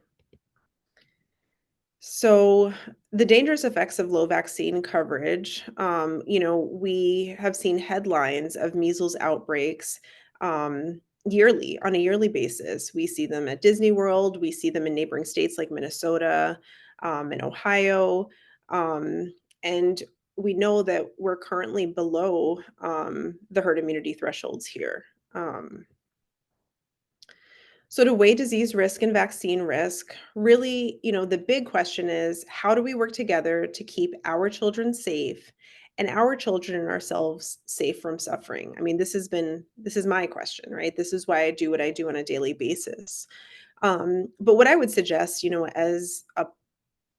So the dangerous effects of low vaccine coverage, we have seen headlines of measles outbreaks yearly, on a yearly basis. We see them at Disney World. We see them in neighboring states like Minnesota and Ohio. And we know that we're currently below the herd immunity thresholds here. So to weigh disease risk and vaccine risk, really, the big question is, how do we work together to keep our children safe and our children and ourselves safe from suffering? I mean, this is my question, right? This is why I do what I do on a daily basis. But what I would suggest, as a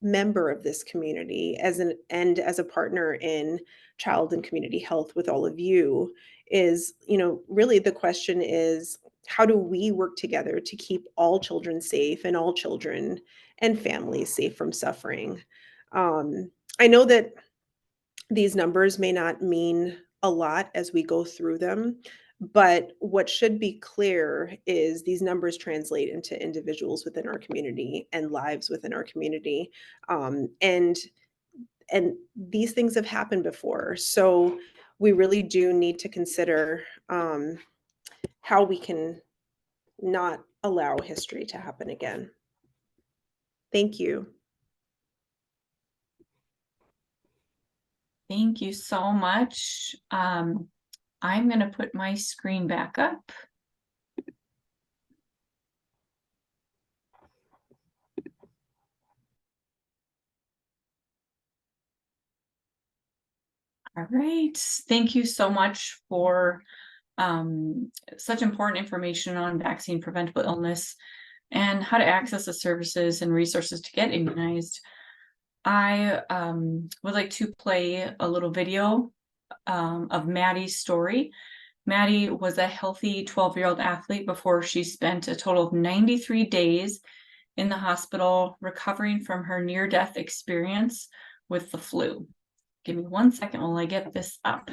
member of this community, as a partner in child and community health with all of you, is, really the question is, how do we work together to keep all children safe and all children and families safe from suffering? I know that these numbers may not mean a lot as we go through them, but what should be clear is these numbers translate into individuals within our community and lives within our community. And these things have happened before. So we really do need to consider how we can not allow history to happen again. Thank you. Thank you so much. I'm going to put my screen back up. All right. Thank you so much for such important information on vaccine preventable illness and how to access the services and resources to get immunized. I would like to play a little video of Maddie's story. Maddie was a healthy 12-year-old athlete before she spent a total of 93 days in the hospital recovering from her near-death experience with the flu. Give me 1 second while I get this up.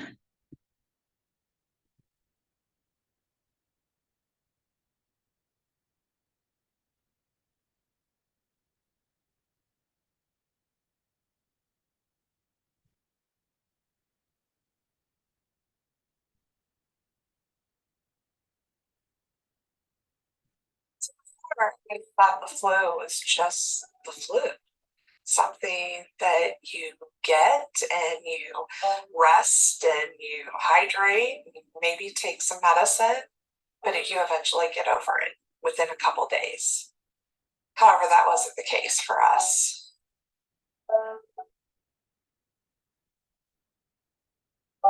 I thought the flu was just the flu, something that you get and you rest and you hydrate, maybe take some medicine, but you eventually get over it within a couple days. However, that wasn't the case for us. I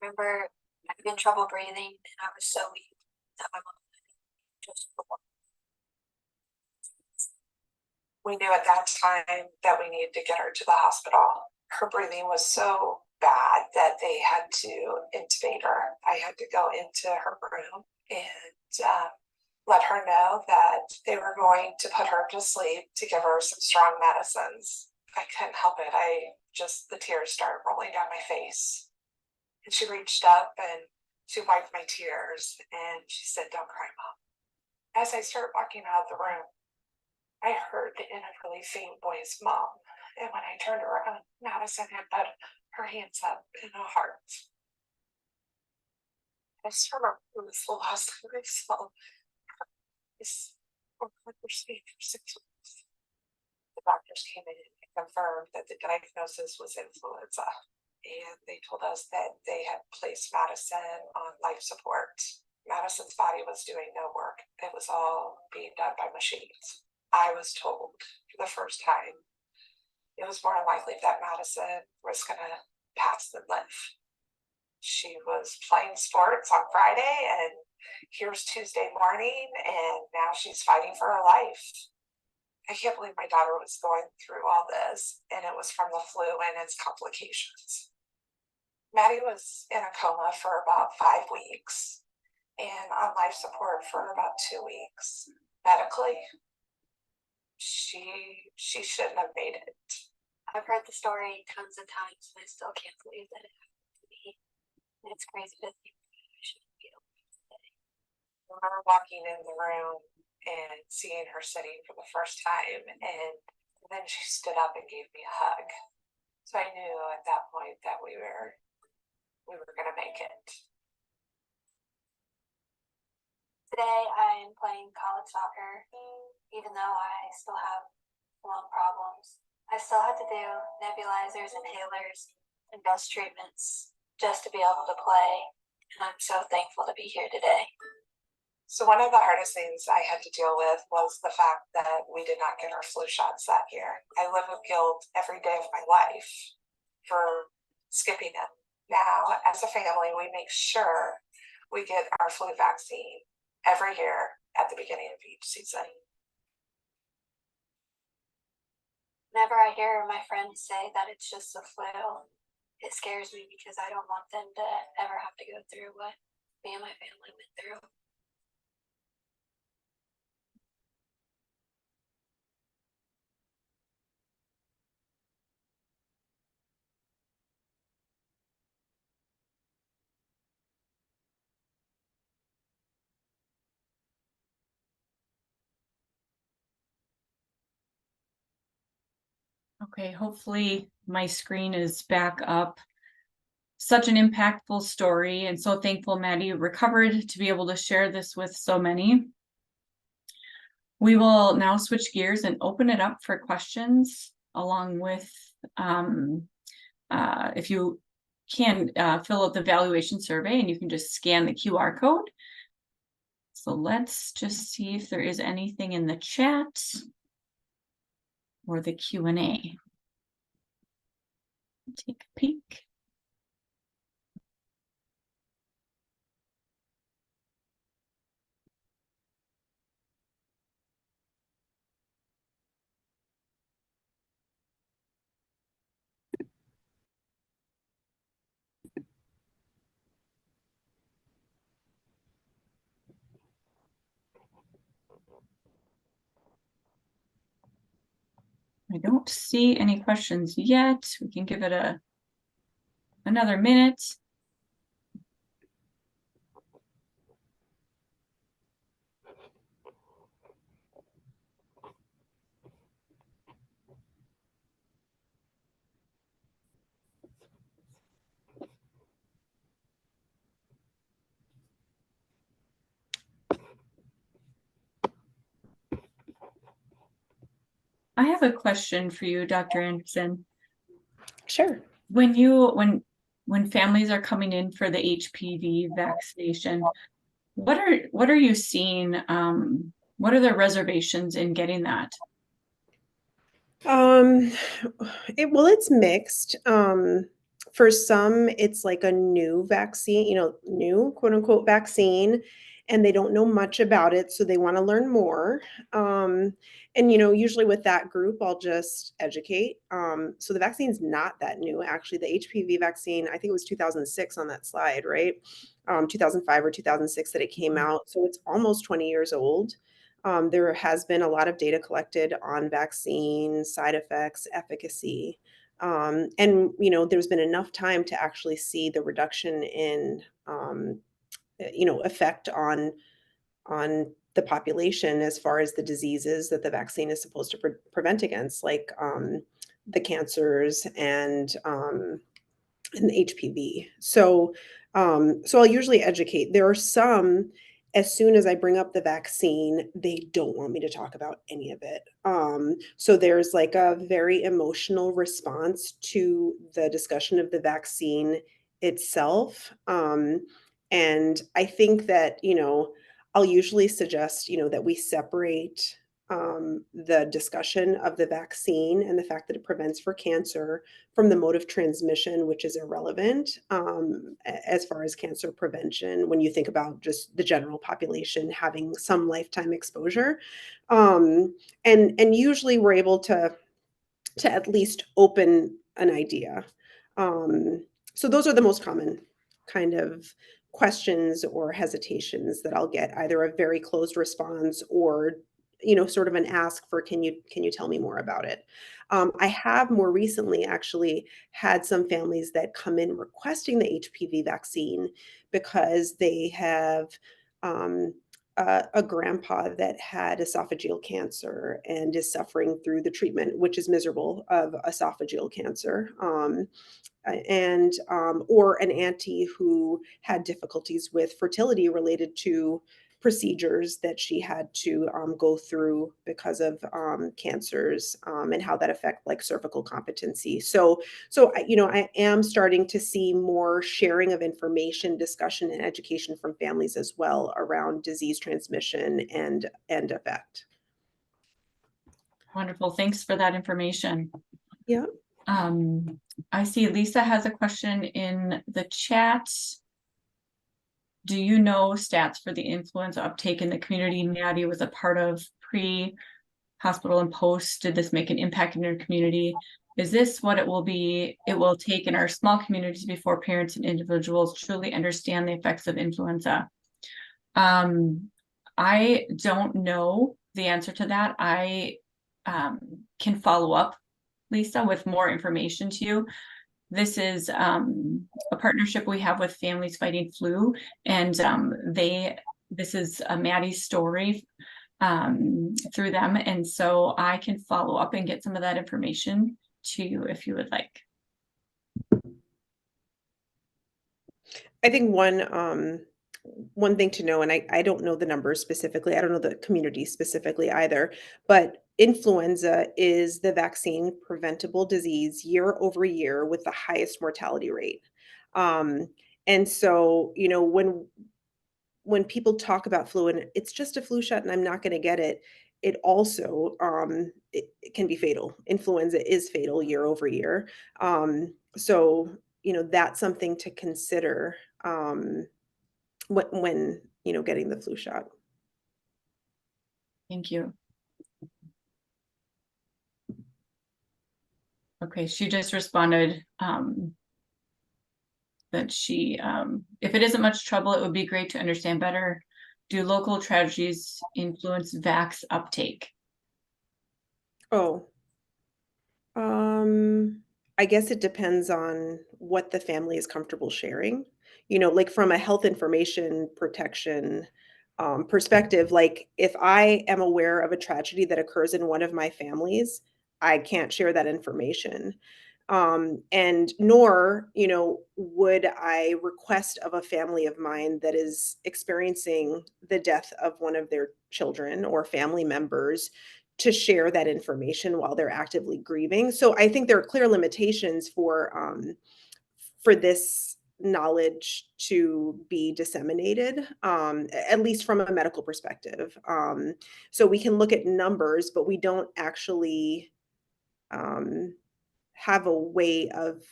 remember having trouble breathing and I was so weak that my mom just We knew at that time that we needed to get her to the hospital. Her breathing was so bad that they had to intubate her. I had to go into her room and let her know that they were going to put her to sleep to give her some strong medicines. I couldn't help it. The tears started rolling down my face. And she reached up and she wiped my tears and she said, "Don't cry, Mom." As I started walking out of the room, I heard in a really faint voice, "Mom." And when I turned around, Madison had put her hands up in a heart. I just remember it was the last time I saw this for 6 weeks. The doctors came in and confirmed that the diagnosis was influenza. And they told us that they had placed Madison on life support. Madison's body was doing no work. It was all being done by machines. I was told for the first time it was more likely that Madison was going to pass than live. She was playing sports on Friday, and here's Tuesday morning, and now she's fighting for her life. I can't believe my daughter was going through all this, and it was from the flu and its complications. Maddie was in a coma for about 5 weeks and on life support for about 2 weeks. Medically, she shouldn't have made it. I've heard the story tons of times and I still can't believe that it happened to me. And it's crazy to think that I shouldn't be able to say. I remember walking in the room and seeing her sitting for the first time, and then she stood up and gave me a hug. So I knew at that point that we were going to make it. Today I am playing college soccer, even though I still have lung problems. I still had to do nebulizers, inhalers, and dust treatments just to be able to play. and I'm so thankful to be here today. So one of the hardest things I had to deal with was the fact that we did not get our flu shots that year. I live with guilt every day of my life for skipping it. Now, as a family, we make sure we get our flu vaccine every year at the beginning of each season. Whenever I hear my friends say that it's just the flu, it scares me because I don't want them to ever have to go through what me and my family went through. Okay, hopefully my screen is back up. Such an impactful story, and so thankful Maddie recovered to be able to share this with so many. We will now switch gears and open it up for questions along with, if you can fill out the valuation survey, and you can just scan the QR code. So let's just see if there is anything in the chat or the Q&A. Take a peek. I don't see any questions yet. We can give it another minute. I have a question for you, Dr. Anderson. Sure. When families are coming in for the HPV vaccination, what are you seeing? What are the reservations in getting that? Um, it's mixed. For some, it's like a new vaccine, new quote unquote vaccine, and they don't know much about it, so they want to learn more. And usually with that group, I'll just educate. So the vaccine's not that new, actually. The HPV vaccine, I think it was 2006 on that slide, right? 2005 or 2006 that it came out. So it's almost 20 years old. There has been a lot of data collected on vaccine side effects, efficacy, and there's been enough time to actually see the reduction in effect on the population as far as the diseases that the vaccine is supposed to prevent against, like the cancers and the HPV. So I'll usually educate. There are some, as soon as I bring up the vaccine, they don't want me to talk about any of it. So there's like a very emotional response to the discussion of the vaccine itself. And I think that, I'll usually suggest, that we separate the discussion of the vaccine and the fact that it prevents for cancer from the mode of transmission, which is irrelevant as far as cancer prevention when you think about just the general population having some lifetime exposure. And usually we're able to at least open an idea. So those are the most common kind of questions or hesitations that I'll get, either a very closed response or sort of an ask for can you tell me more about it. I have more recently actually had some families that come in requesting the HPV vaccine because they have a grandpa that had esophageal cancer and is suffering through the treatment, which is miserable, of esophageal cancer. Or an auntie who had difficulties with fertility related to procedures that she had to go through because of cancers, and how that affect like cervical competency. So I am starting to see more sharing of information, discussion, and education from families as well around disease transmission and effect. Wonderful. Thanks for that information. Yeah. I see Lisa has a question in the chat. Do you know stats for the influenza uptake in the community? Natty was a part of pre-hospital and post. Did this make an impact in your community? Is this what it will be? It will take in our small communities before parents and individuals truly understand the effects of influenza. I don't know the answer to that. I can follow up, Lisa, with more information to you. This is a partnership we have with Families Fighting Flu, and this is Maddie's story through them, and so I can follow up and get some of that information to you if you would like. I think one thing to know, and I don't know the numbers specifically, I don't know the community specifically either, but influenza is the vaccine preventable disease year over year with the highest mortality rate. And so, when people talk about flu and it's just a flu shot and I'm not going to get it, it also it can be fatal. Influenza is fatal year over year. So, that's something to consider when getting the flu shot. Thank you. Okay, she just responded that she, if it isn't much trouble, it would be great to understand better. Do local tragedies influence vax uptake? Oh, I guess it depends on what the family is comfortable sharing. Like from a health information protection perspective, like if I am aware of a tragedy that occurs in one of my families, I can't share that information. And nor, would I request of a family of mine that is experiencing the death of one of their children or family members to share that information while they're actively grieving. So I think there are clear limitations for this knowledge to be disseminated, at least from a medical perspective. So we can look at numbers, but we don't actually have a way of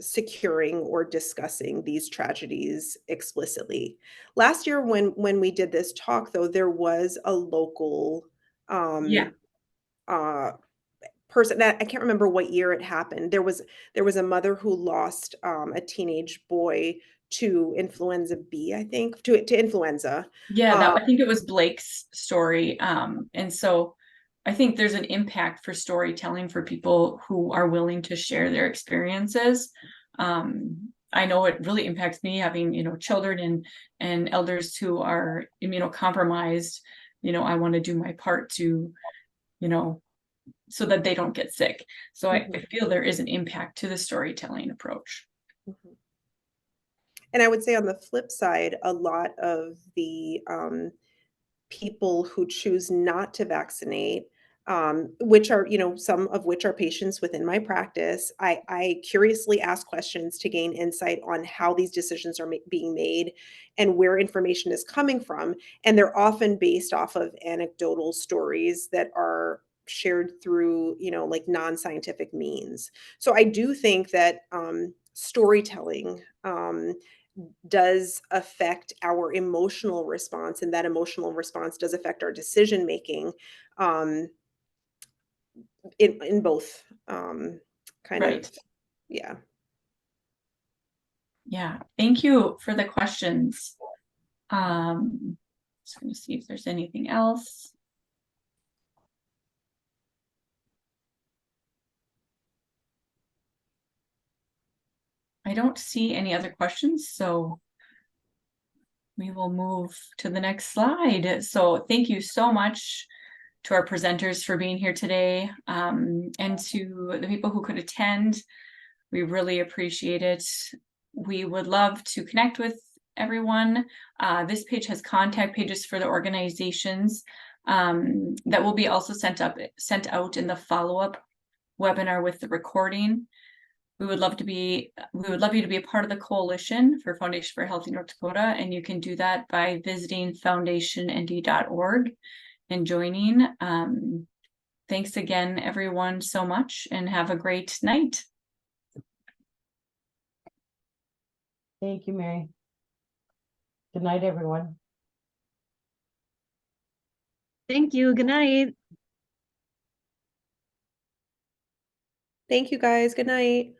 securing or discussing these tragedies explicitly. Last year, when we did this talk, though, there was a local Yeah. Person that I can't remember what year it happened. There was a mother who lost a teenage boy to influenza B, I think, to influenza. Yeah, I think it was Blake's story. And so I think there's an impact for storytelling for people who are willing to share their experiences. I know it really impacts me having, children and elders who are immunocompromised. I want to do my part to, so that they don't get sick. So I feel there is an impact to the storytelling approach. Mhm. And I would say on the flip side, a lot of the people who choose not to vaccinate, which are, some of which are patients within my practice, I curiously ask questions to gain insight on how these decisions are being made and where information is coming from. And they're often based off of anecdotal stories that are shared through, like non-scientific means. So I do think that storytelling does affect our emotional response, and that emotional response does affect our decision making in both kind Right. of, yeah. Yeah, thank you for the questions. Just going to see if there's anything else. I don't see any other questions, so we will move to the next slide. So thank you so much to our presenters for being here today, and to the people who could attend. We really appreciate it. We would love to connect with everyone. This page has contact pages for the organizations that will be also sent out in the follow-up webinar with the recording. We would love you to be a part of the coalition for Foundation for Healthy North Dakota, and you can do that by visiting foundationnd.org and joining. Thanks again, everyone, so much, and have a great night. Thank you, Mary. Good night, everyone. Thank you. Good night. Thank you, guys. Good night.